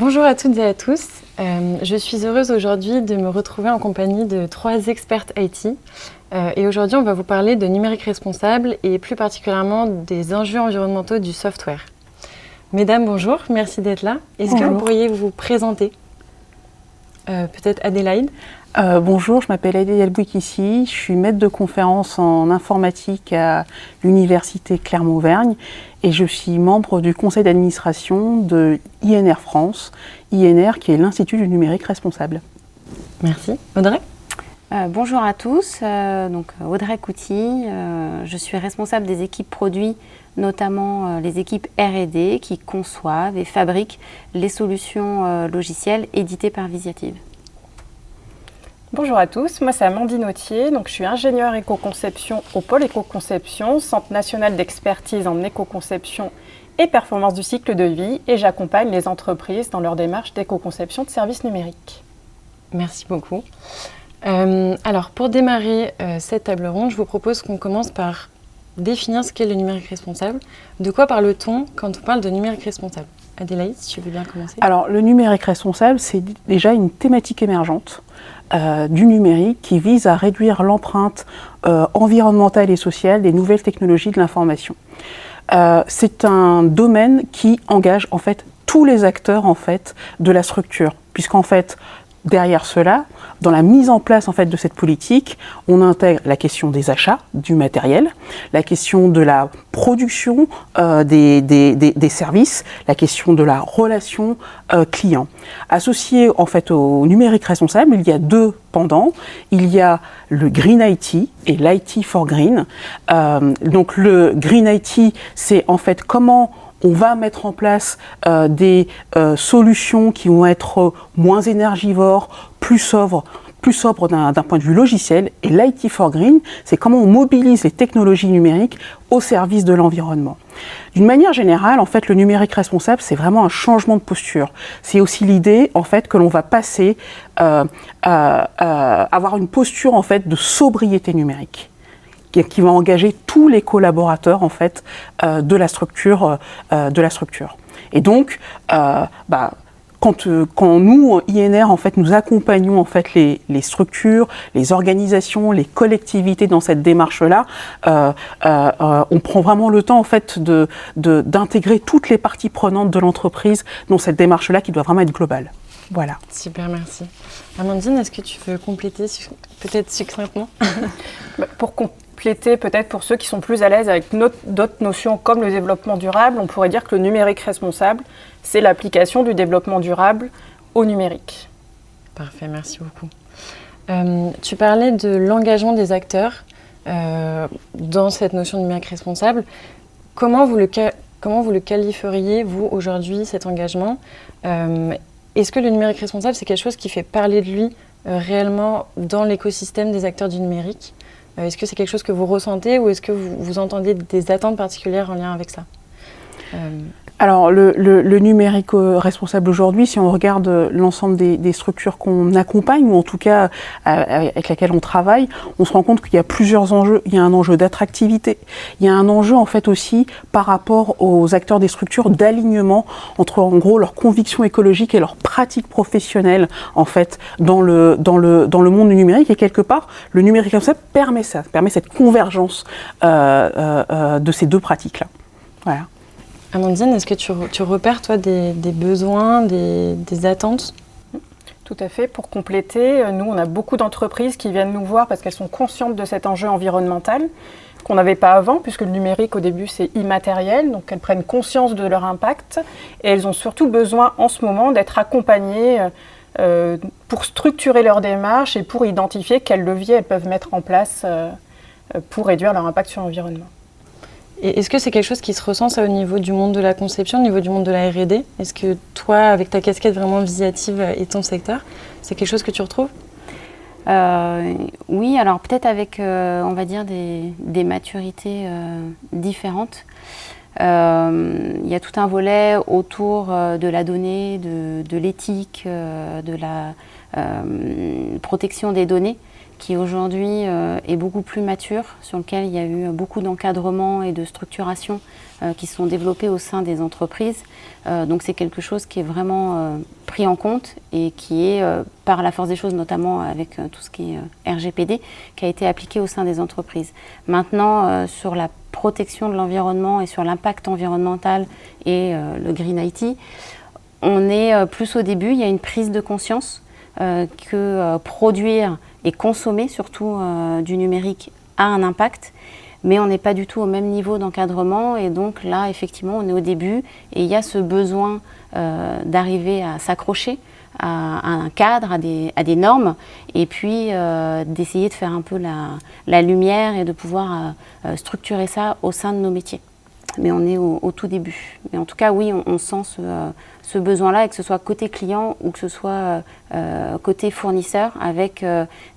Bonjour à toutes et à tous. Je suis heureuse aujourd'hui de me retrouver en compagnie de 3 expertes IT. Et aujourd'hui, on va vous parler de numérique responsable et plus particulièrement des enjeux environnementaux du software. Mesdames, bonjour, merci d'être là. Est-ce que vous pourriez vous présenter peut-être Adélaïde? Bonjour, je m'appelle Adélaïde Bouikissi, je suis maître de conférence en informatique à l'Université Clermont-Auvergne et je suis membre du conseil d'administration de INR France, INR qui est l'Institut du numérique responsable. Merci. Audrey? Bonjour à tous, donc Audrey Couty, je suis responsable des équipes produits, notamment les équipes R&D qui conçoivent et fabriquent les solutions logicielles éditées par Visiative. Bonjour à tous, moi c'est Amandine Autier, donc je suis ingénieure éco-conception au pôle éco-conception, Centre national d'expertise en éco-conception et performance du cycle de vie, et j'accompagne les entreprises dans leur démarche d'éco-conception de services numériques. Merci beaucoup. Alors pour démarrer cette table ronde, je vous propose qu'on commence par définir ce qu'est le numérique responsable. De quoi parle-t-on quand on parle de numérique responsable? Adélaïde, si tu veux bien commencer. Alors le numérique responsable, c'est déjà une thématique émergente du numérique qui vise à réduire l'empreinte environnementale et sociale des nouvelles technologies de l'information. C'est un domaine qui engage en fait tous les acteurs en fait de la structure, puisqu'en fait derrière cela, dans la mise en place en fait de cette politique, on intègre la question des achats du matériel, la question de la production des services, la question de la relation client. Associé en fait au numérique responsable, il y a 2 pendants. Il y a le Green IT et l'IT for Green. Donc le Green IT, c'est en fait comment on va mettre en place des solutions qui vont être moins énergivores, plus sobres d'un point de vue logiciel. Et l'IT for Green, c'est comment on mobilise les technologies numériques au service de l'environnement. D'une manière générale, en fait, le numérique responsable, c'est vraiment un changement de posture. C'est aussi l'idée, en fait, que l'on va passer avoir une posture, en fait, de sobriété numérique, qui va engager tous les collaborateurs en fait de la structure. Et donc, quand nous INR en fait nous accompagnons en fait les structures, les organisations, les collectivités dans cette démarche-là, on prend vraiment le temps en fait d'intégrer toutes les parties prenantes de l'entreprise dans cette démarche-là qui doit vraiment être globale. Voilà. Super, merci. Amandine, est-ce que tu veux compléter peut-être succinctement? Pour compléter, peut-être pour ceux qui sont plus à l'aise avec d'autres notions comme le développement durable, on pourrait dire que le numérique responsable, c'est l'application du développement durable au numérique. Parfait, merci beaucoup. Tu parlais de l'engagement des acteurs dans cette notion de numérique responsable. Comment vous le qualifieriez, vous, aujourd'hui, cet engagement? Est-ce que le numérique responsable, c'est quelque chose qui fait parler de lui réellement dans l'écosystème des acteurs du numérique? Est-ce que c'est quelque chose que vous ressentez ou est-ce que vous entendez des attentes particulières en lien avec ça? Alors, le numérique responsable aujourd'hui, si on regarde l'ensemble des structures qu'on accompagne, ou en tout cas avec lesquelles on travaille, on se rend compte qu'il y a plusieurs enjeux. Il y a un enjeu d'attractivité, il y a un enjeu en fait aussi par rapport aux acteurs des structures d'alignement entre en gros leurs convictions écologiques et leurs pratiques professionnelles en fait dans le monde du numérique. Et quelque part, le numérique responsable permet cette convergence de ces 2 pratiques-là. Voilà. Amandine, est-ce que tu repères, toi, des besoins, des attentes? Tout à fait. Pour compléter, nous, on a beaucoup d'entreprises qui viennent nous voir parce qu'elles sont conscientes de cet enjeu environnemental qu'on n'avait pas avant, puisque le numérique, au début, c'est immatériel. Donc, elles prennent conscience de leur impact et elles ont surtout besoin, en ce moment, d'être accompagnées pour structurer leur démarche et pour identifier quels leviers elles peuvent mettre en place pour réduire leur impact sur l'environnement. Et est-ce que c'est quelque chose qui se ressent ça, au niveau du monde de la conception, au niveau du monde de la R&D? Est-ce que toi, avec ta casquette vraiment Visiative et ton secteur, c'est quelque chose que tu retrouves? Oui, alors peut-être avec, on va dire, des maturités différentes. Il y a tout un volet autour de la donnée, de l'éthique, de la protection des données qui aujourd'hui est beaucoup plus mature, sur lequel il y a eu beaucoup d'encadrement et de structuration qui sont développés au sein des entreprises. Donc c'est quelque chose qui est vraiment pris en compte et qui est, par la force des choses, notamment avec tout ce qui est RGPD, qui a été appliqué au sein des entreprises. Maintenant, sur la protection de l'environnement et sur l'impact environnemental et le Green IT, on est plus au début, il y a une prise de conscience que produire et consommer, surtout du numérique, a un impact. Mais on n'est pas du tout au même niveau d'encadrement et donc là, effectivement, on est au début et il y a ce besoin d'arriver à s'accrocher à un cadre, à des normes et puis d'essayer de faire un peu la lumière et de pouvoir structurer ça au sein de nos métiers. Mais on est au tout début. Mais en tout cas, oui, on sent ce besoin-là, et que ce soit côté client ou que ce soit côté fournisseur, avec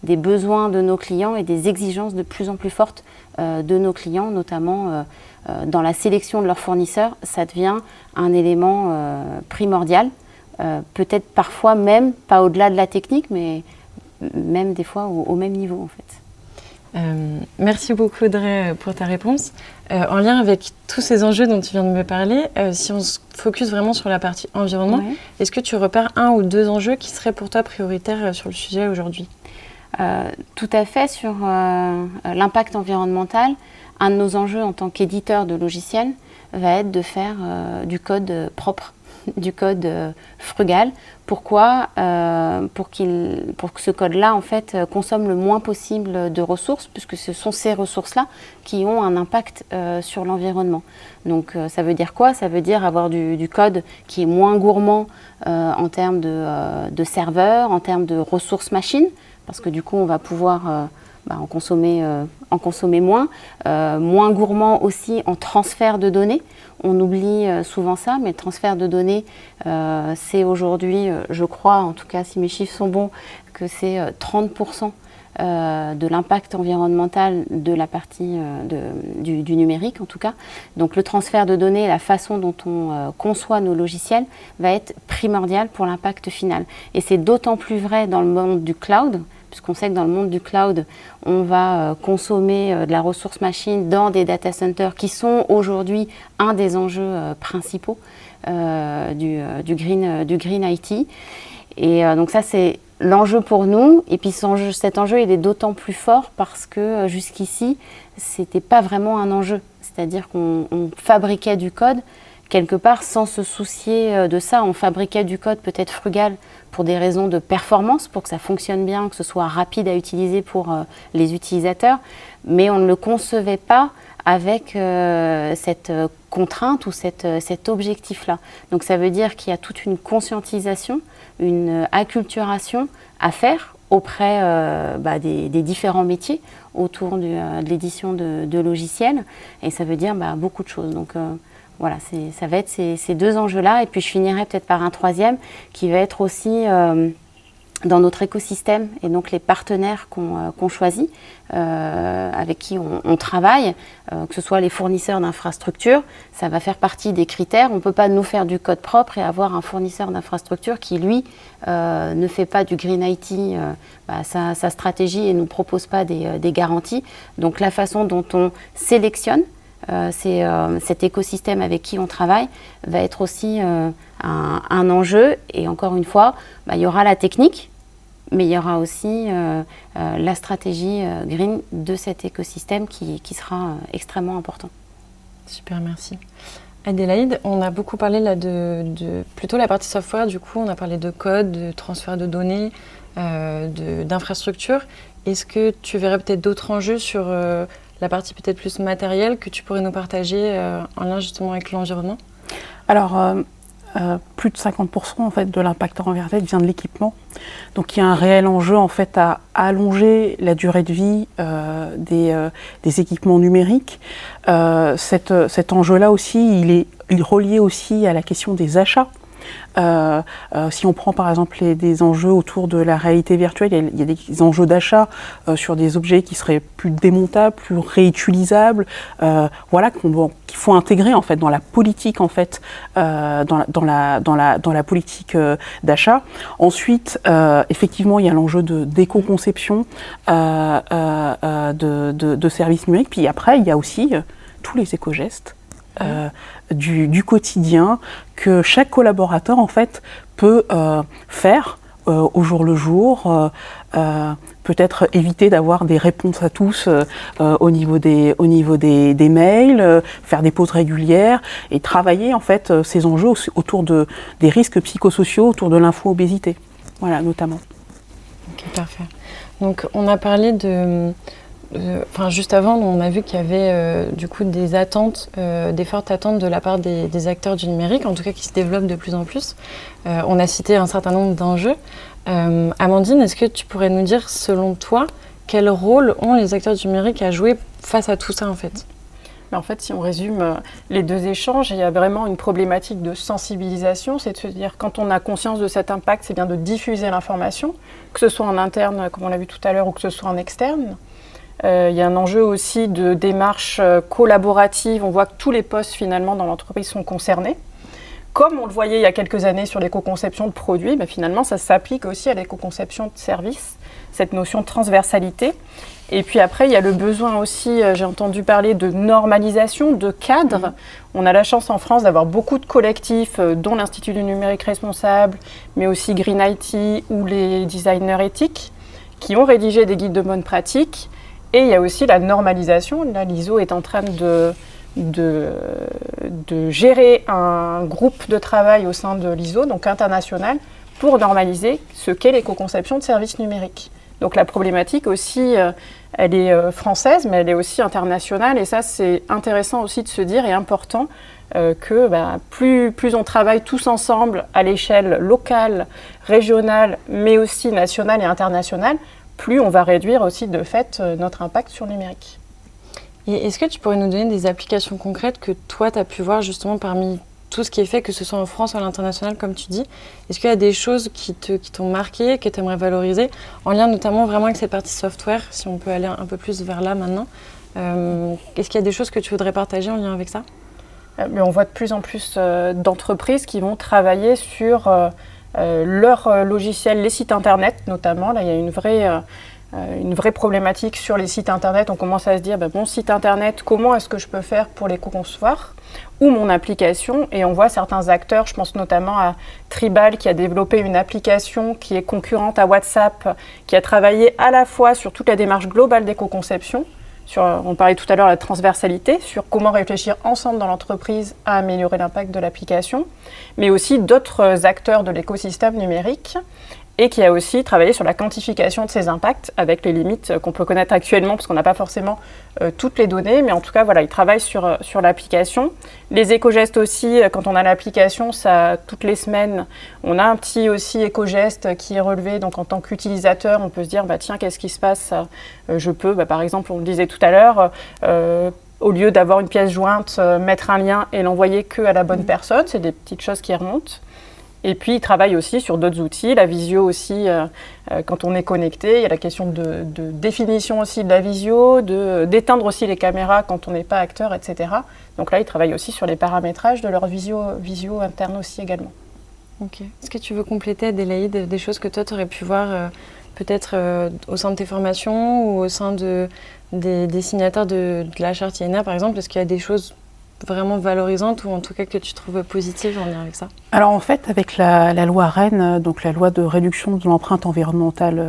des besoins de nos clients et des exigences de plus en plus fortes de nos clients, notamment dans la sélection de leurs fournisseurs. Ça devient un élément primordial, peut-être parfois même, pas au-delà de la technique, mais même des fois au même niveau en fait. Merci beaucoup Audrey pour ta réponse. En lien avec tous ces enjeux dont tu viens de me parler, si on se focus vraiment sur la partie environnement, est-ce que tu repères un ou deux enjeux qui seraient pour toi prioritaires sur le sujet aujourd'hui ? Tout à fait, sur l'impact environnemental. Un de nos enjeux en tant qu'éditeur de logiciels va être de faire du code propre, du code frugal. Pourquoi ? Pour que ce code-là en fait consomme le moins possible de ressources, puisque ce sont ces ressources-là qui ont un impact sur l'environnement. Donc ça veut dire quoi ? Ça veut dire avoir du code qui est moins gourmand en termes de serveurs, en termes de ressources machines, parce que du coup on va pouvoir en consommer moins, moins gourmand aussi en transfert de données. On oublie souvent ça, mais le transfert de données, c'est aujourd'hui, je crois, en tout cas si mes chiffres sont bons, que c'est 30% de l'impact environnemental de la partie du numérique en tout cas. Donc le transfert de données, la façon dont on conçoit nos logiciels va être primordial pour l'impact final. Et c'est d'autant plus vrai dans le monde du cloud, puisqu'on sait que dans le monde du cloud, on va consommer de la ressource machine dans des data centers qui sont aujourd'hui un des enjeux principaux du Green IT. Et donc ça, c'est l'enjeu pour nous. Et puis cet enjeu, il est d'autant plus fort parce que jusqu'ici, ce n'était pas vraiment un enjeu. C'est-à-dire qu'on fabriquait du code quelque part sans se soucier de ça. On fabriquait du code peut-être frugal pour des raisons de performance, pour que ça fonctionne bien, que ce soit rapide à utiliser pour les utilisateurs, mais on ne le concevait pas avec cette contrainte ou cet objectif-là. Donc ça veut dire qu'il y a toute une conscientisation, une acculturation à faire auprès des différents métiers autour de l'édition de logiciels, et ça veut dire beaucoup de choses. Donc voilà, ça va être ces deux enjeux-là. Et puis je finirai peut-être par un troisième qui va être aussi dans notre écosystème et donc les partenaires qu'on choisit, avec qui on travaille, que ce soit les fournisseurs d'infrastructures, ça va faire partie des critères. On ne peut pas nous faire du code propre et avoir un fournisseur d'infrastructure qui, lui, ne fait pas du Green IT, sa stratégie et ne nous propose pas des garanties. Donc la façon dont on sélectionne cet écosystème avec qui on travaille va être aussi un enjeu. Et encore une fois, il y aura la technique, mais il y aura aussi la stratégie green de cet écosystème qui sera extrêmement important. Super, merci. Adélaïde, on a beaucoup parlé là de plutôt la partie software, du coup on a parlé de code, de transfert de données, d'infrastructure. Est-ce que tu verrais peut-être d'autres enjeux sur la partie peut-être plus matérielle que tu pourrais nous partager en lien justement avec l'environnement ? Alors, plus de 50% en fait, de l'impact environnemental vient de l'équipement. Donc il y a un réel enjeu en fait, à allonger la durée de vie des équipements numériques. Cet enjeu-là aussi, il est relié aussi à la question des achats. Si on prend par exemple des enjeux autour de la réalité virtuelle, il y a des enjeux d'achat sur des objets qui seraient plus démontables, plus réutilisables, voilà, qu'il faut intégrer en fait dans la politique en fait, dans la politique d'achat. Ensuite, effectivement, il y a l'enjeu d'éco-conception de services numériques. Puis après, il y a aussi tous les éco-gestes du quotidien que chaque collaborateur en fait peut faire au jour le jour, peut-être éviter d'avoir des réponses à tous au niveau des mails, faire des pauses régulières et travailler en fait ces enjeux autour des risques psychosociaux, autour de l'info-obésité, voilà, notamment. Ok, parfait. Donc on a parlé juste avant, on a vu qu'il y avait du coup des attentes, des fortes attentes de la part des acteurs du numérique, en tout cas qui se développent de plus en plus. On a cité un certain nombre d'enjeux. Amandine, est-ce que tu pourrais nous dire, selon toi, quel rôle ont les acteurs du numérique à jouer face à tout ça en fait ? En fait, si on résume les deux échanges, il y a vraiment une problématique de sensibilisation, c'est de se dire quand on a conscience de cet impact, c'est bien de diffuser l'information, que ce soit en interne, comme on l'a vu tout à l'heure, ou que ce soit en externe. Il y a un enjeu aussi de démarche collaborative. On voit que tous les postes finalement dans l'entreprise sont concernés. Comme on le voyait il y a quelques années sur l'éco-conception de produits, finalement ça s'applique aussi à l'éco-conception de services, cette notion de transversalité. Et puis après, il y a le besoin aussi, j'ai entendu parler de normalisation, de cadre. On a la chance en France d'avoir beaucoup de collectifs, dont l'Institut du numérique responsable, mais aussi Green IT ou les designers éthiques, qui ont rédigé des guides de bonne pratique. Et il y a aussi la normalisation. Là, l'ISO est en train de gérer un groupe de travail au sein de l'ISO, donc international, pour normaliser ce qu'est l'éco-conception de services numériques. Donc la problématique aussi, elle est française, mais elle est aussi internationale. Et ça, c'est intéressant aussi de se dire et important que plus on travaille tous ensemble à l'échelle locale, régionale, mais aussi nationale et internationale, plus on va réduire aussi de fait notre impact sur le numérique. Et est-ce que tu pourrais nous donner des applications concrètes que toi, tu as pu voir justement parmi tout ce qui est fait, que ce soit en France ou à l'international, comme tu dis? Est-ce qu'il y a des choses qui t'ont marqué, que tu aimerais valoriser, en lien notamment vraiment avec cette partie software, si on peut aller un peu plus vers là maintenant? Est-ce qu'il y a des choses que tu voudrais partager en lien avec ça? Mais on voit de plus en plus d'entreprises qui vont travailler sur leur logiciel, les sites internet notamment. Là, il y a une vraie problématique sur les sites internet. On commence à se dire, mon site internet, comment est-ce que je peux faire pour l'éco-concevoir, ou mon application. Et on voit certains acteurs, je pense notamment à Tribal qui a développé une application qui est concurrente à WhatsApp, qui a travaillé à la fois sur toute la démarche globale d'éco-conception, on parlait tout à l'heure de la transversalité, sur comment réfléchir ensemble dans l'entreprise à améliorer l'impact de l'application, mais aussi d'autres acteurs de l'écosystème numérique, et qui a aussi travaillé sur la quantification de ces impacts avec les limites qu'on peut connaître actuellement, parce qu'on n'a pas forcément toutes les données, mais en tout cas, voilà, ils travaillent sur l'application. Les éco-gestes aussi, quand on a l'application, ça, toutes les semaines, on a un petit aussi éco-geste qui est relevé, donc en tant qu'utilisateur, on peut se dire, tiens, qu'est-ce qui se passe? Je peux, par exemple, on le disait tout à l'heure, au lieu d'avoir une pièce jointe, mettre un lien et l'envoyer qu'à la bonne personne, c'est des petites choses qui remontent. Et puis, ils travaillent aussi sur d'autres outils, la visio aussi, quand on est connecté. Il y a la question de définition aussi de la visio, d'éteindre aussi les caméras quand on n'est pas acteur, etc. Donc là, ils travaillent aussi sur les paramétrages de leur visio interne aussi également. Ok. Est-ce que tu veux compléter, Adélaïde, des choses que toi, tu aurais pu voir peut-être au sein de tes formations ou au sein des signataires de la charte INR, par exemple? Est-ce qu'il y a des choses vraiment valorisantes ou en tout cas que tu trouves positives en lien avec ça? Alors en fait, avec la loi REEN, donc la loi de réduction de l'empreinte environnementale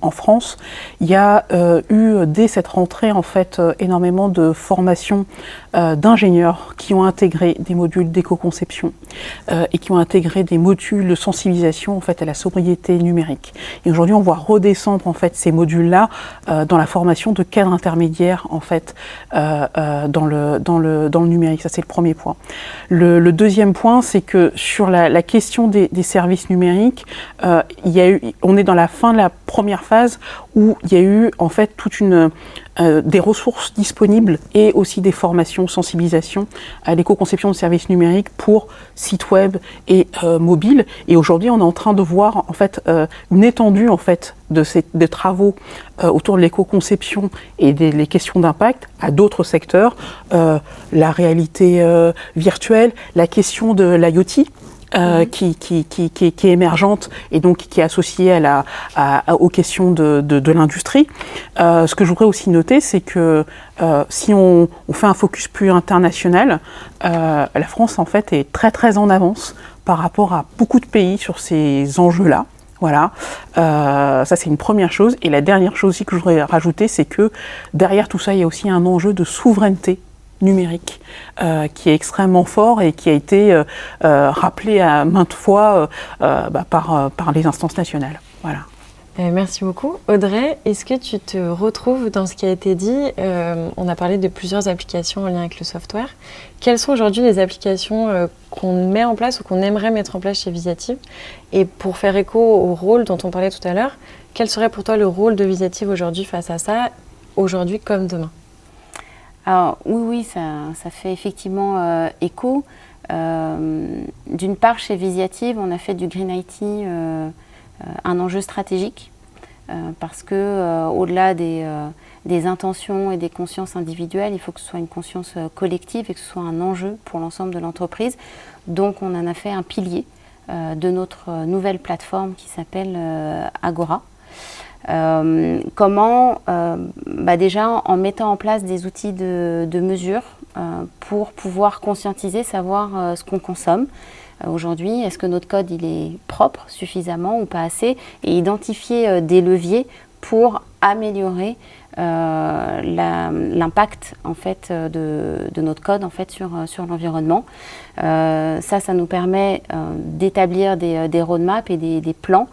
en France, il y a eu dès cette rentrée en fait énormément de formations d'ingénieurs qui ont intégré des modules d'éco-conception et qui ont intégré des modules de sensibilisation en fait à la sobriété numérique. Et aujourd'hui, on voit redescendre en fait ces modules-là dans la formation de cadres intermédiaires en fait dans le numérique. Ça, c'est le premier point. Le deuxième point, c'est que sur la question des services numériques, on est dans la fin de la première phase où il y a eu en fait toute une des ressources disponibles et aussi des formations, sensibilisation à l'éco-conception de services numériques pour sites web et mobiles. Et aujourd'hui, on est en train de voir en fait une étendue en fait des travaux autour de l'éco-conception et les questions d'impact à d'autres secteurs, la réalité virtuelle, la question de l'IoT. Qui est émergente et donc qui est associée aux questions de l'industrie. Ce que je voudrais aussi noter, c'est que si on fait un focus plus international, la France en fait est très très en avance par rapport à beaucoup de pays sur ces enjeux-là. Voilà, ça c'est une première chose. Et la dernière chose aussi que je voudrais rajouter, c'est que derrière tout ça, il y a aussi un enjeu de souveraineté numérique qui est extrêmement fort et qui a été rappelé à maintes fois par les instances nationales. Voilà. Merci beaucoup. Audrey, est-ce que tu te retrouves dans ce qui a été dit? On a parlé de plusieurs applications en lien avec le software. Quelles sont aujourd'hui les applications qu'on met en place ou qu'on aimerait mettre en place chez Visiative? Et pour faire écho au rôle dont on parlait tout à l'heure, quel serait pour toi le rôle de Visiative aujourd'hui face à ça, aujourd'hui comme demain? Alors oui, ça fait effectivement écho. D'une part, chez Visiative, on a fait du Green IT un enjeu stratégique parce que au-delà des intentions et des consciences individuelles, il faut que ce soit une conscience collective et que ce soit un enjeu pour l'ensemble de l'entreprise. Donc on en a fait un pilier de notre nouvelle plateforme qui s'appelle Agora. Comment déjà en mettant en place des outils de mesure pour pouvoir conscientiser, savoir ce qu'on consomme. Aujourd'hui, est-ce que notre code il est propre suffisamment ou pas assez, et identifier des leviers pour améliorer l'impact en fait de notre code en fait sur l'environnement. Ça nous permet d'établir des roadmaps et des plans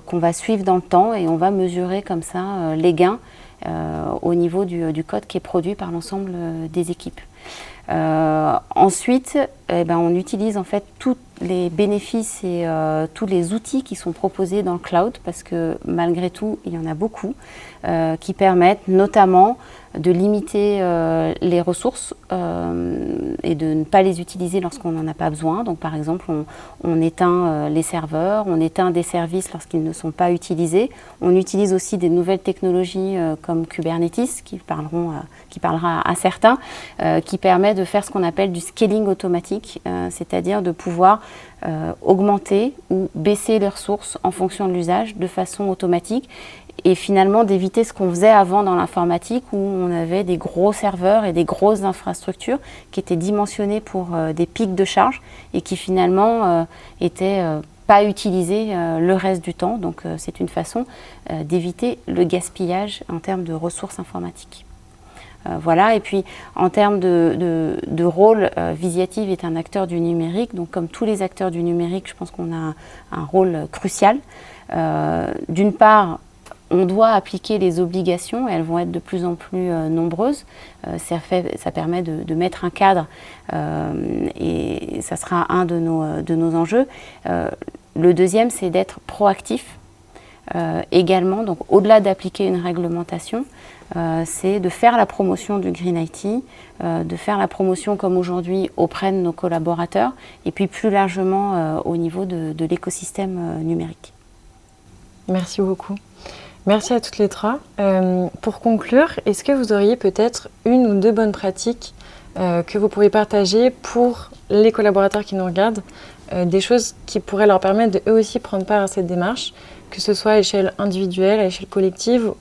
qu'on va suivre dans le temps, et on va mesurer comme ça les gains au niveau du code qui est produit par l'ensemble des équipes. Ensuite, on utilise en fait tous les bénéfices et tous les outils qui sont proposés dans le cloud, parce que malgré tout, il y en a beaucoup qui permettent notamment de limiter les ressources et de ne pas les utiliser lorsqu'on n'en a pas besoin. Donc par exemple, on éteint les serveurs, on éteint des services lorsqu'ils ne sont pas utilisés. On utilise aussi des nouvelles technologies comme Kubernetes, qui parlera à certains, qui permet de faire ce qu'on appelle du scaling automatique, c'est-à-dire de pouvoir augmenter ou baisser les ressources en fonction de l'usage de façon automatique, et finalement d'éviter ce qu'on faisait avant dans l'informatique où on avait des gros serveurs et des grosses infrastructures qui étaient dimensionnées pour des pics de charge et qui finalement étaient pas utilisés le reste du temps. Donc c'est une façon d'éviter le gaspillage en termes de ressources informatiques. Voilà, et puis en termes de rôle, Visiative est un acteur du numérique, donc comme tous les acteurs du numérique, je pense qu'on a un rôle crucial. D'une part, on doit appliquer les obligations, elles vont être de plus en plus nombreuses. Ça permet de mettre un cadre et ça sera un de nos enjeux. Le deuxième, c'est d'être proactif également. Donc au-delà d'appliquer une réglementation, c'est de faire la promotion du Green IT, de faire la promotion comme aujourd'hui auprès de nos collaborateurs et puis plus largement au niveau de l'écosystème numérique. Merci beaucoup. Merci à toutes les trois. Pour conclure, est-ce que vous auriez peut-être une ou deux bonnes pratiques que vous pourriez partager pour les collaborateurs qui nous regardent, des choses qui pourraient leur permettre de eux aussi prendre part à cette démarche, que ce soit à échelle individuelle, à échelle collective,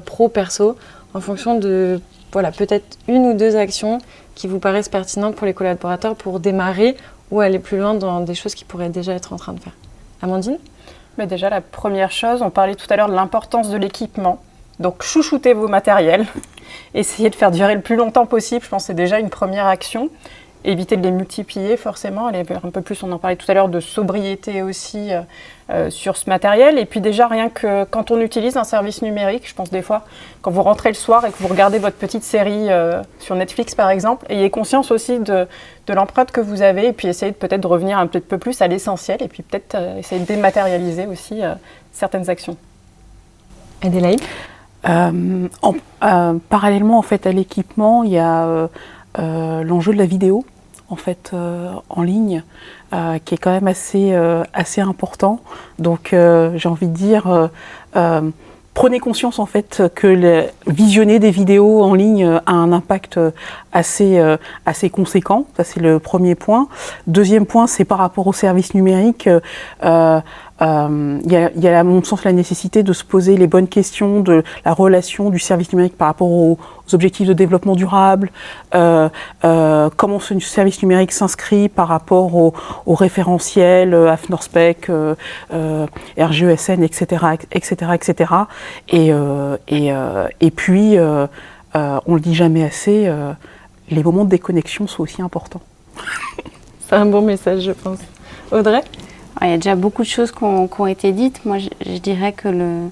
pro, perso, en fonction de peut-être une ou deux actions qui vous paraissent pertinentes pour les collaborateurs pour démarrer ou aller plus loin dans des choses qu'ils pourraient déjà être en train de faire. Amandine ? Mais déjà, la première chose, on parlait tout à l'heure de l'importance de l'équipement. Donc, chouchoutez vos matériels. Essayez de faire durer le plus longtemps possible. Je pense que c'est déjà une première action. Éviter de les multiplier, forcément. Aller un peu plus, on en parlait tout à l'heure, de sobriété aussi sur ce matériel. Et puis déjà, rien que quand on utilise un service numérique, je pense des fois, quand vous rentrez le soir et que vous regardez votre petite série sur Netflix, par exemple, ayez conscience aussi de l'empreinte que vous avez et puis essayez peut-être de revenir un peu plus à l'essentiel et puis peut-être essayer de dématérialiser aussi certaines actions. Adélaïde ? Parallèlement en fait à l'équipement, il y a l'enjeu de la vidéo en fait en ligne qui est quand même assez important. Donc j'ai envie de dire prenez conscience en fait que visionner des vidéos en ligne a un impact assez conséquent. Ça c'est le premier point. Deuxième point, c'est par rapport aux services numériques. Il y a à mon sens la nécessité de se poser les bonnes questions de la relation du service numérique par rapport aux objectifs de développement durable, comment ce service numérique s'inscrit par rapport aux référentiels AFNORSPEC, RGESN, etc., etc., etc. Et puis, on le dit jamais assez, les moments de déconnexion sont aussi importants. C'est un bon message, je pense. Audrey ? Il y a déjà beaucoup de choses qui ont été dites. Moi, je dirais que le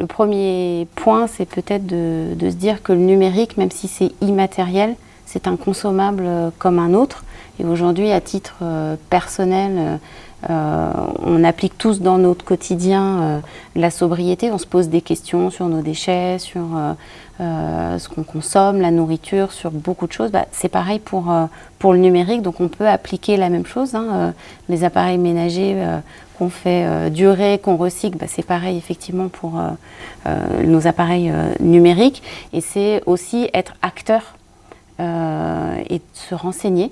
premier point, c'est peut-être de se dire que le numérique, même si c'est immatériel, c'est un consommable comme un autre. Et aujourd'hui, à titre personnel, on applique tous dans notre quotidien la sobriété. On se pose des questions sur nos déchets, sur ce qu'on consomme, la nourriture, sur beaucoup de choses. C'est pareil pour le numérique, donc on peut appliquer la même chose. Les appareils ménagers qu'on fait durer, qu'on recycle, c'est pareil effectivement pour nos appareils numériques. Et c'est aussi être acteur et se renseigner.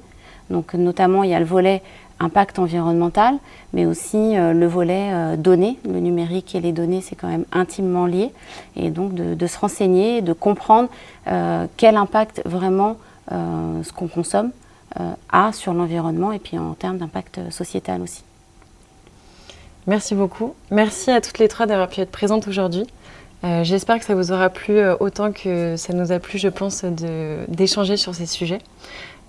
Donc notamment, il y a le volet impact environnemental, mais aussi le volet données. Le numérique et les données, c'est quand même intimement lié. Et donc de se renseigner, de comprendre quel impact vraiment ce qu'on consomme a sur l'environnement et puis en termes d'impact sociétal aussi. Merci beaucoup. Merci à toutes les trois d'avoir pu être présentes aujourd'hui. J'espère que ça vous aura plu autant que ça nous a plu, je pense, d'échanger sur ces sujets.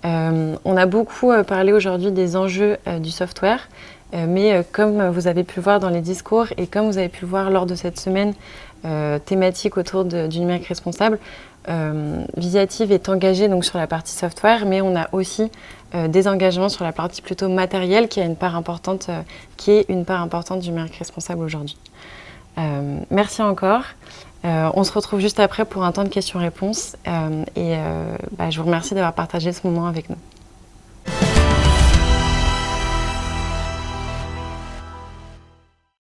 On a beaucoup parlé aujourd'hui des enjeux du software, mais comme vous avez pu le voir dans les discours et comme vous avez pu le voir lors de cette semaine thématique autour du numérique responsable, Visiative est engagée donc sur la partie software, mais on a aussi des engagements sur la partie plutôt matérielle qui est une part importante du numérique responsable aujourd'hui. Merci encore. On se retrouve juste après pour un temps de questions-réponses et je vous remercie d'avoir partagé ce moment avec nous.